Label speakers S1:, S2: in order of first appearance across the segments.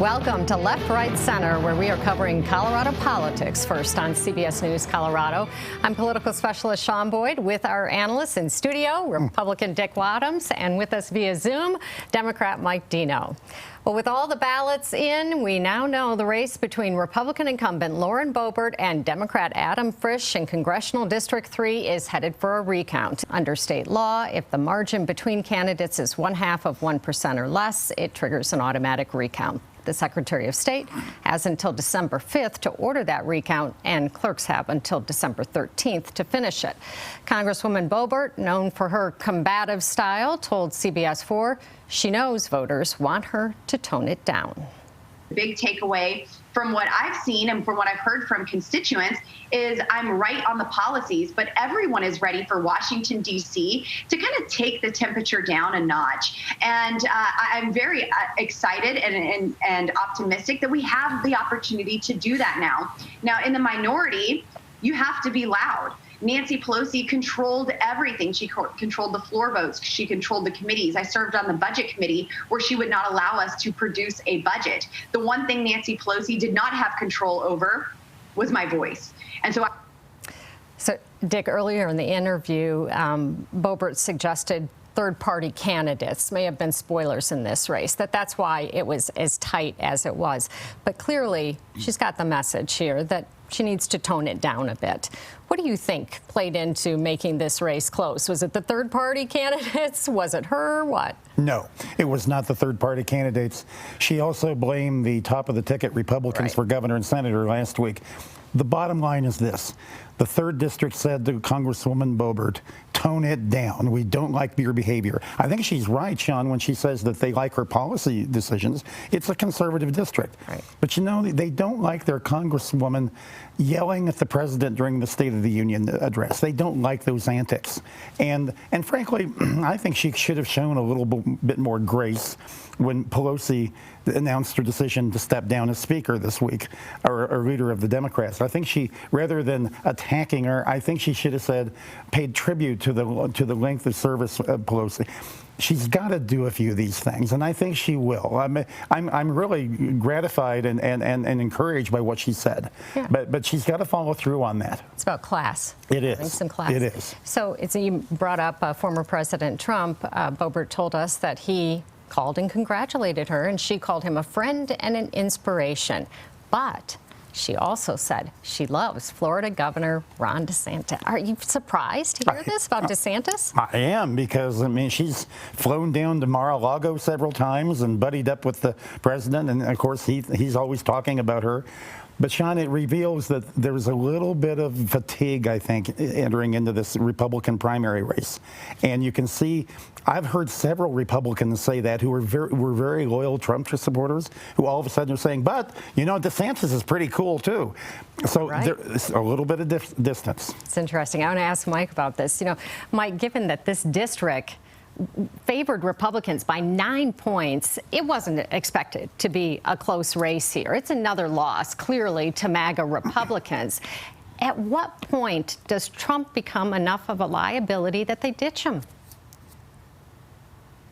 S1: Welcome to Left, Right, Center, where we are covering Colorado politics. First on CBS News Colorado. I'm political specialist Sean Boyd with our analysts in studio, Republican Dick Wadhams, and with us via Zoom, Democrat Mike Dino. Well, with all the ballots in, we now know the race between Republican incumbent Lauren Boebert and Democrat Adam Frisch in Congressional District 3 is headed for a recount. Under state law, if the margin between candidates is 1/2 of 1% or less, it triggers an automatic recount. The Secretary of State has until December 5th to order that recount, and clerks have until December 13th to finish it. Congresswoman Boebert, known for her combative style, told CBS 4 she knows voters want her to tone it down.
S2: The big takeaway from what I've seen and from what I've heard from constituents is I'm right on the policies, but everyone is ready for Washington, D.C. to kind of take the temperature down a notch. And I'm very excited and optimistic that we have the opportunity to do that now. Now, in the minority, you have to be loud. Nancy Pelosi controlled everything. She controlled the floor votes. She controlled the committees. I served on the budget committee where she would not allow us to produce a budget. The one thing Nancy Pelosi did not have control over was my voice. And so
S1: Dick, earlier in the interview, Boebert suggested third-party candidates may have been spoilers in this race, that's why it was as tight as it was. But clearly, she's got the message here that she needs to tone it down a bit. What do you think played into making this race close? Was it the third-party candidates? Was it her? What?
S3: No, it was not the third-party candidates. She also blamed the top-of-the-ticket Republicans for governor and senator last week. The bottom line is this. The 3rd District said to Congresswoman Boebert, tone it down. We don't like your behavior. I think she's right, Sean, when she says that they like her policy decisions. It's a conservative district. Right. But, you know, they don't like their congresswoman yelling at the president during the State of the Union address. They don't like those antics. And frankly, I think she should have shown a little bit more grace when Pelosi announced her decision to step down as Speaker this week, or leader of the Democrats. I think she, rather than attacking her, I think she should have said, paid tribute to the length of service of Pelosi. She's got to do a few of these things, and I think she will. I'm really gratified and encouraged by what she said. Yeah. But she's got to follow through on that.
S1: It's about class.
S3: It is.
S1: Bring some class.
S3: It is.
S1: So you brought up former President Trump. Boebert told us that he called and congratulated her, and she called him a friend and an inspiration. But she also said she loves Florida Governor Ron DeSantis. Are you surprised to hear this about DeSantis?
S3: I am, because, I mean, she's flown down to Mar-a-Lago several times and buddied up with the president, and, of course, he's always talking about her. But, Sean, it reveals that there's a little bit of fatigue, I think, entering into this Republican primary race. And you can see, I've heard several Republicans say that who were very loyal Trump supporters, who all of a sudden are saying, but, you know, DeSantis is pretty cool, too. So there's a little bit of distance.
S1: It's interesting. I want to ask Mike about this. You know, Mike, given that this district favored Republicans by 9 points, it wasn't expected to be a close race here. It's another loss, clearly, to MAGA Republicans. At what point does Trump become enough of a liability that they ditch him?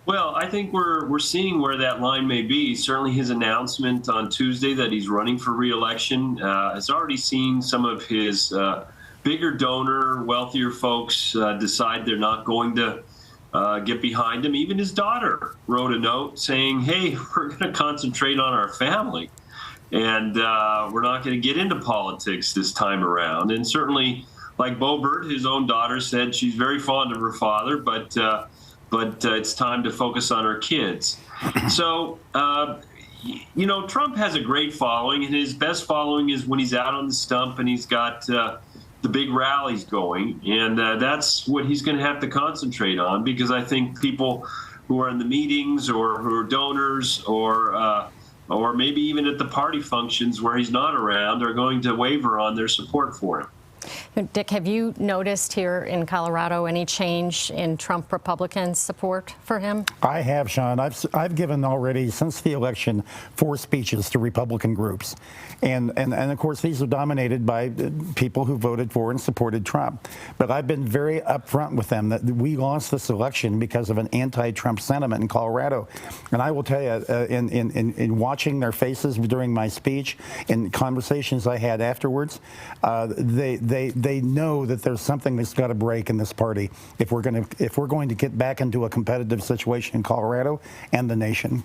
S4: Well, I think we're seeing where that line may be. Certainly his announcement on Tuesday that he's running for re-election has already seen some of his bigger donor, wealthier folks decide they're not going to get behind him. Even his daughter wrote a note saying, hey, we're going to concentrate on our family, and we're not going to get into politics this time around. And certainly, like Boebert, his own daughter said she's very fond of her father, but it's time to focus on her kids. So, you know, Trump has a great following, and his best following is when he's out on the stump and he's got the big rallies going, and that's what he's going to have to concentrate on, because I think people who are in the meetings or who are donors or maybe even at the party functions where he's not around are going to waver on their support for him.
S1: Dick, have you noticed here in Colorado any change in Trump Republican support for him?
S3: I have, Sean. I've given already, since the election, 4 speeches to Republican groups. And of course, these are dominated by people who voted for and supported Trump. But I've been very upfront with them that we lost this election because of an anti-Trump sentiment in Colorado. And I will tell you, in watching their faces during my speech, in conversations I had afterwards, they know that there's something that's got to break in this party if we're going to get back into a competitive situation in Colorado and the nation.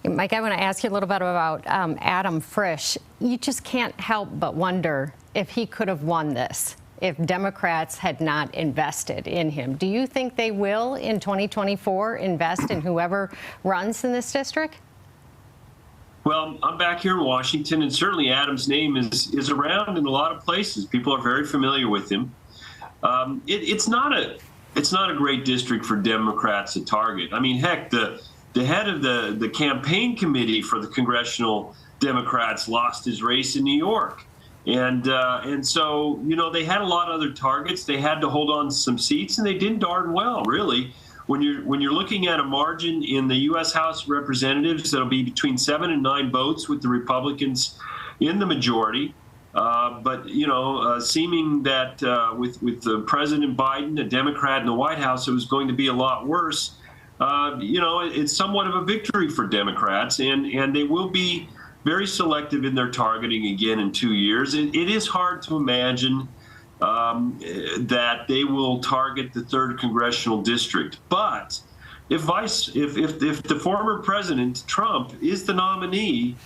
S1: Mike, I want to ask you a little bit about Adam Frisch. You just can't help but wonder if he could have won this if Democrats had not invested in him. Do you think they will in 2024 invest in whoever runs in this district?
S4: Well, I'm back here in Washington, and certainly Adam's name is around in a lot of places. People are very familiar with him. It's not a great district for Democrats to target. I mean, heck, the head of the campaign committee for the Congressional Democrats lost his race in New York, and so they had a lot of other targets. They had to hold on to some seats, and they did darn well, really. When you're looking at a margin in the U.S. House of Representatives, that'll be between 7 and 9 votes with the Republicans in the majority. But seeming that with President Biden, a Democrat in the White House, it was going to be a lot worse. It's somewhat of a victory for Democrats, and they will be very selective in their targeting again in 2 years. It is hard to imagine that they will target the 3rd congressional district. But if the former president Trump is the nominee,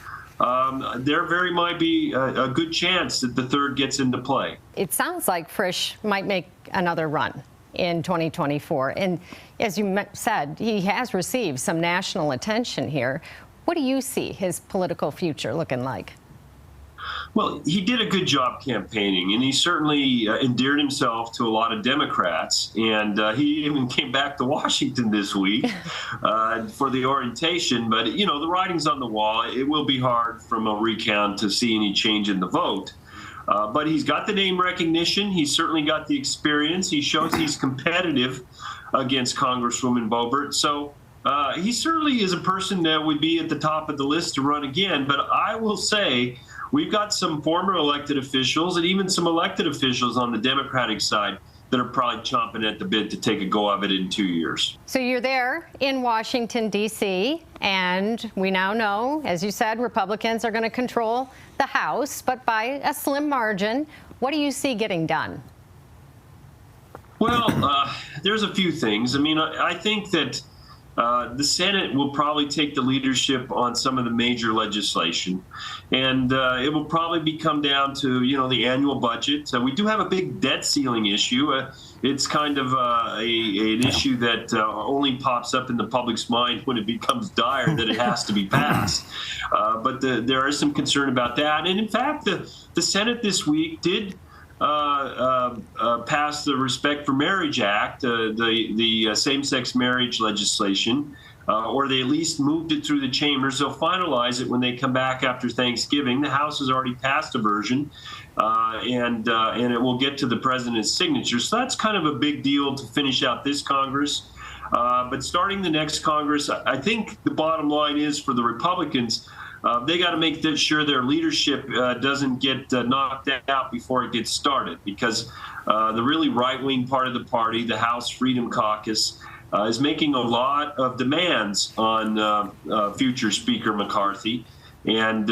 S4: there very might be a good chance that the 3rd gets into play.
S1: It sounds like Frisch might make another run in 2024. And as you said, he has received some national attention here. What do you see his political future looking like?
S4: Well, he did a good job campaigning, and he certainly endeared himself to a lot of Democrats. And he even came back to Washington this week for the orientation. But, the writing's on the wall. It will be hard from a recount to see any change in the vote. But he's got the name recognition. He's certainly got the experience. He shows he's competitive against Congresswoman Boebert. So he certainly is a person that would be at the top of the list to run again. But I will say, we've got some former elected officials and even some elected officials on the Democratic side that are probably chomping at the bit to take a go of it in 2 years.
S1: So you're there in Washington, D.C., and we now know, as you said, Republicans are going to control the House, but by a slim margin. What do you see getting done?
S4: Well, there's a few things. I mean, I think that the Senate will probably take the leadership on some of the major legislation, and it will probably come down to the annual budget. We do have a big debt ceiling issue. It's kind of an issue that only pops up in the public's mind when it becomes dire that it has to be passed. But there is some concern about that, and in fact, the Senate this week did passed the Respect for Marriage Act, the same-sex marriage legislation, or they at least moved it through the chambers. They'll finalize it when they come back after Thanksgiving. The House has already passed a version, and it will get to the president's signature. So that's kind of a big deal to finish out this Congress. But starting the next Congress, I think the bottom line is for the Republicans, they got to make sure their leadership doesn't get knocked out before it gets started, because the really right-wing part of the party, the House Freedom Caucus, is making a lot of demands on future Speaker McCarthy. And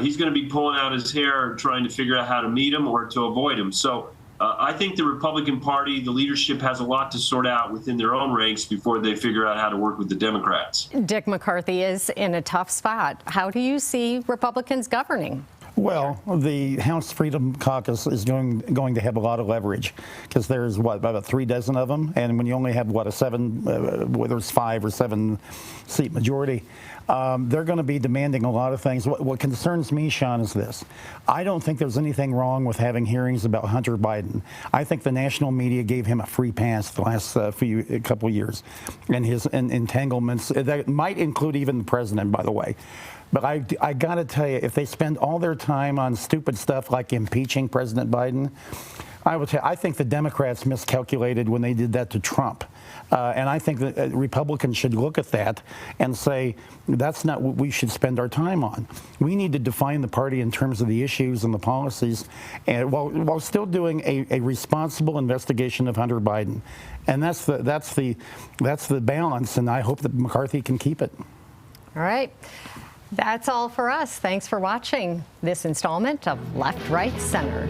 S4: he's going to be pulling out his hair trying to figure out how to meet him or to avoid him. So I think the Republican Party, the leadership, has a lot to sort out within their own ranks before they figure out how to work with the Democrats.
S1: Dick McCarthy is in a tough spot. How do you see Republicans governing?
S3: Well, the House Freedom Caucus is going to have a lot of leverage, because there's about 3 dozen of them, and when you only have a 7, whether it's 5 or 7 seat majority, They're going to be demanding a lot of things. What concerns me, Sean, is this. I don't think there's anything wrong with having hearings about Hunter Biden. I think the national media gave him a free pass the last couple of years, and his entanglements. That might include even the president, by the way. But I got to tell you, if they spend all their time on stupid stuff like impeaching President Biden, I think the Democrats miscalculated when they did that to Trump. And I think that Republicans should look at that and say, that's not what we should spend our time on. We need to define the party in terms of the issues and the policies, and while still doing a responsible investigation of Hunter Biden. And that's the balance, and I hope that McCarthy can keep it.
S1: All right. That's all for us. Thanks for watching this installment of Left, Right, Center.